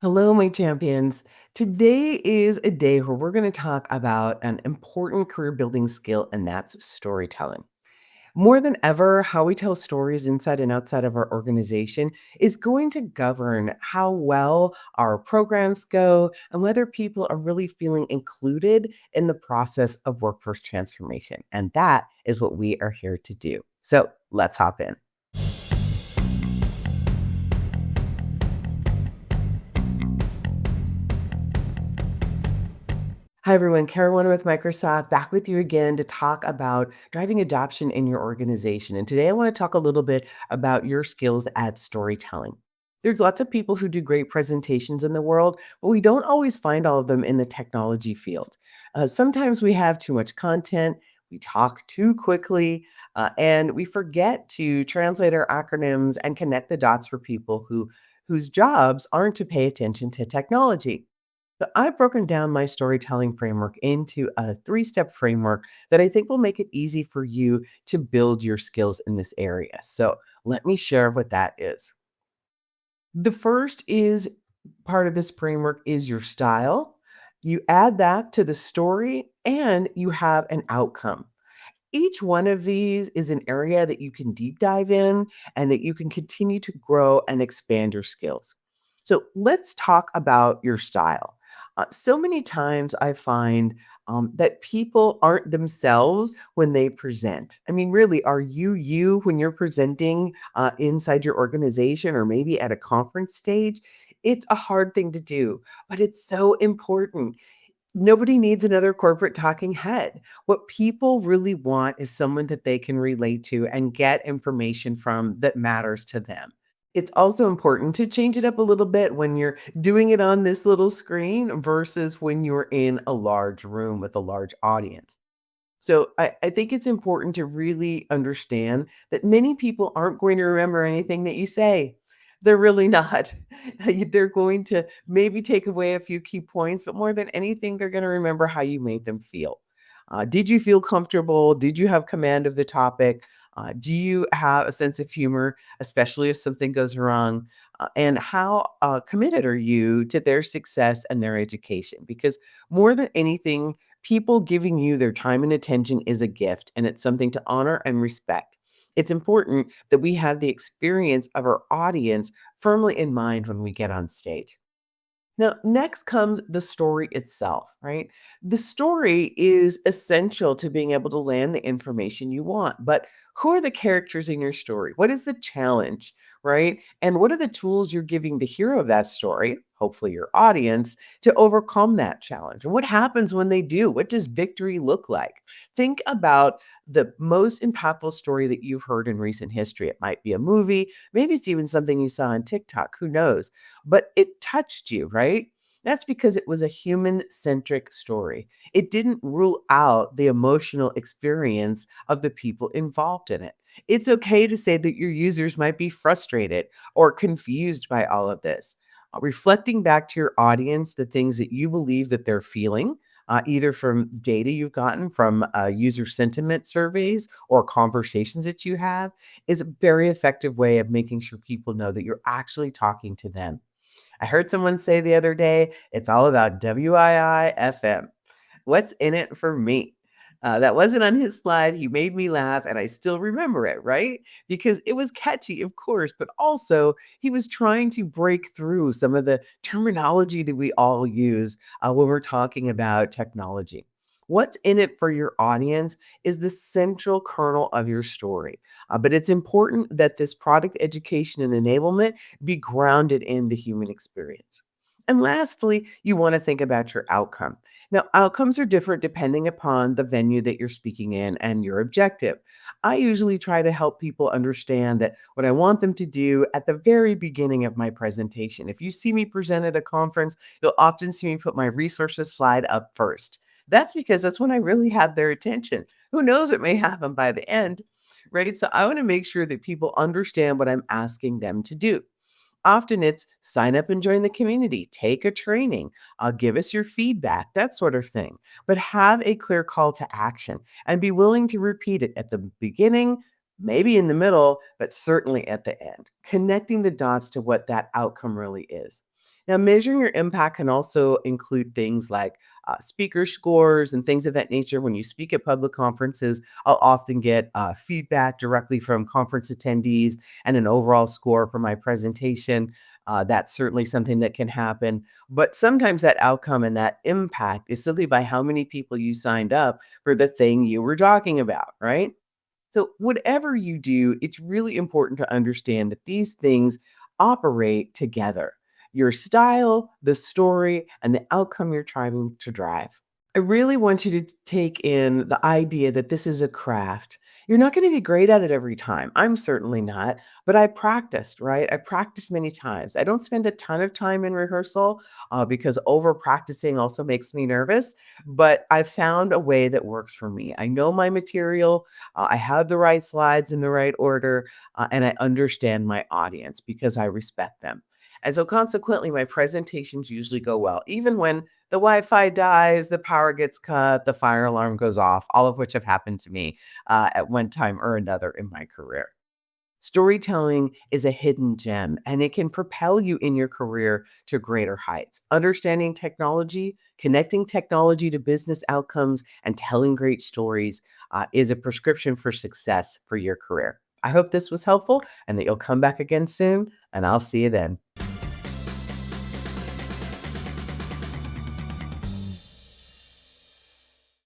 Hello, my champions. Today is a day where we're going to talk about an important career building skill, and that's storytelling. More than ever, how we tell stories inside and outside of our organization is going to govern how well our programs go and whether people are really feeling included in the process of workforce transformation. And that is what we are here to do. So let's hop in. Hi, everyone. Karuana with Microsoft, back with you again to talk about driving adoption in your organization. And today I want to talk a little bit about your skills at storytelling. There's lots of people who do great presentations in the world, but we don't always find all of them in the technology field. Sometimes we have too much content, we talk too quickly, and we forget to translate our acronyms and connect the dots for people whose jobs aren't to pay attention to technology. So I've broken down my storytelling framework into a three-step framework that I think will make it easy for you to build your skills in this area. So let me share what that is. The first is part of this framework is your style. You add that to the story and you have an outcome. Each one of these is an area that you can deep dive in and that you can continue to grow and expand your skills. So let's talk about your style. So many times I find that people aren't themselves when they present. I mean, really, are you you when you're presenting inside your organization or maybe at a conference stage? It's a hard thing to do, but it's so important. Nobody needs another corporate talking head. What people really want is someone that they can relate to and get information from that matters to them. It's also important to change it up a little bit when you're doing it on this little screen versus when you're in a large room with a large audience. So I think it's important to really understand that many people aren't going to remember anything that you say. They're really not. They're going to maybe take away a few key points, but more than anything, they're going to remember how you made them feel. Did you feel comfortable? Did you have command of the topic? Do you have a sense of humor, especially if something goes wrong? And how committed are you to their success and their education? Because more than anything, people giving you their time and attention is a gift, and it's something to honor and respect. It's important that we have the experience of our audience firmly in mind when we get on stage. Now, next comes the story itself, right? The story is essential to being able to land the information you want. But who are the characters in your story? What is the challenge, right? And what are the tools you're giving the hero of that story, hopefully your audience, to overcome that challenge? And what happens when they do? What does victory look like? Think about the most impactful story that you've heard in recent history. It might be a movie, maybe it's even something you saw on TikTok, who knows? But it touched you, right? That's because it was a human centric story. It didn't rule out the emotional experience of the people involved in it. It's okay to say that your users might be frustrated or confused by all of this. Reflecting back to your audience the things that you believe that they're feeling, either from data you've gotten from user sentiment surveys or conversations that you have, is a very effective way of making sure people know that you're actually talking to them. I heard someone say the other day, it's all about WIIFM. What's in it for me? That wasn't on his slide. He made me laugh, and I still remember it, right? Because it was catchy, of course, but also he was trying to break through some of the terminology that we all use when we're talking about technology. What's in it for your audience is the central kernel of your story. But it's important that this product education and enablement be grounded in the human experience. And lastly, you want to think about your outcome. Now, outcomes are different depending upon the venue that you're speaking in and your objective. I usually try to help people understand that what I want them to do at the very beginning of my presentation. If you see me present at a conference, you'll often see me put my resources slide up first. That's because that's when I really have their attention. Who knows, it may happen by the end, right? So I want to make sure that people understand what I'm asking them to do. Often it's sign up and join the community, take a training, give us your feedback, that sort of thing. But have a clear call to action and be willing to repeat it at the beginning, maybe in the middle, but certainly at the end, connecting the dots to what that outcome really is. Now, measuring your impact can also include things like speaker scores and things of that nature. When you speak at public conferences, I'll often get feedback directly from conference attendees and an overall score for my presentation. That's certainly something that can happen. But sometimes that outcome and that impact is simply by how many people you signed up for the thing you were talking about, right? So, whatever you do, it's really important to understand that these things operate together: your style, the story, and the outcome you're trying to drive. I really want you to take in the idea that this is a craft. You're not going to be great at it every time. I'm certainly not, but I practiced, right? I practiced many times. I don't spend a ton of time in rehearsal because over practicing also makes me nervous, but I found a way that works for me. I know my material, I have the right slides in the right order, and I understand my audience because I respect them. And so consequently, my presentations usually go well, even when the Wi-Fi dies, the power gets cut, the fire alarm goes off, all of which have happened to me at one time or another in my career. Storytelling is a hidden gem and it can propel you in your career to greater heights. Understanding technology, connecting technology to business outcomes, and telling great stories is a prescription for success for your career. I hope this was helpful and that you'll come back again soon, and I'll see you then.